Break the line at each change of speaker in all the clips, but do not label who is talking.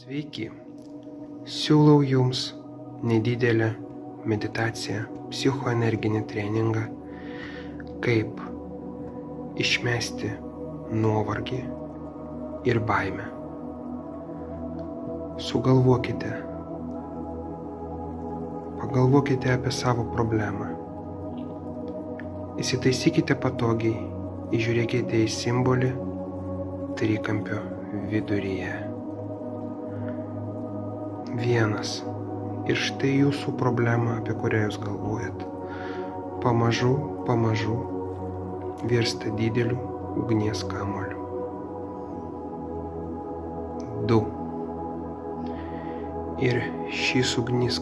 Sveiki! Siūlau Jums nedidelę meditaciją, psichoenerginį treningą, kaip išmesti nuovargį ir baimę. Pagalvokite apie savo problemą. Įsitaisykite patogiai, įžiūrėkite į simbolį trikampio viduryje. 1. Ir štai jūsų problema, apie kurią jūs galvojat, pamažu virsta dideliu ugnies kamuoliu. 2. Ir šis ugnies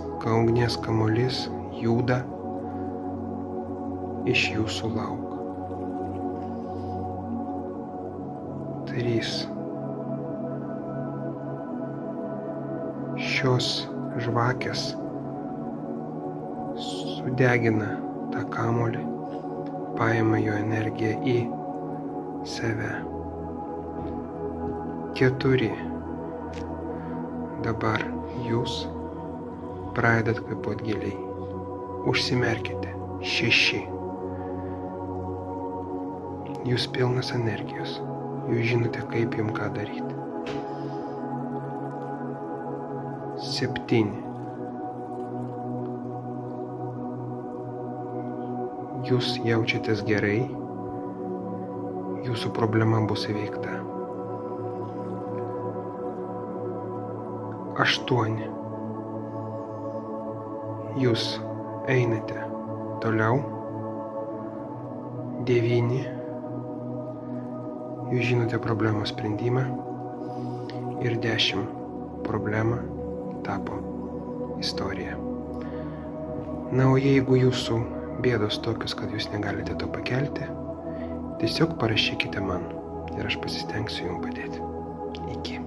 kamuolys juda iš jūsų lauk. 3. Šios žvakės sudegina tą kamuolį, paima jo energiją į save. 4. Dabar jūs pradedat kvėpuoti giliai. Užsimerkite. 6. Jūs pilnas energijos. Jūs žinote, kaip jums ką daryti. 7. Jūs jaučiatės gerai. Jūsų problema bus įveikta. 8. Jūs einate toliau. 9. Jūs žinote problemos sprendimą. Ir 10. Problema tapo istorija. Na, o jeigu jūsų bėdos tokios, kad jūs negalite to pakelti, tiesiog parašykite man ir aš pasistengsiu jums padėti. Iki.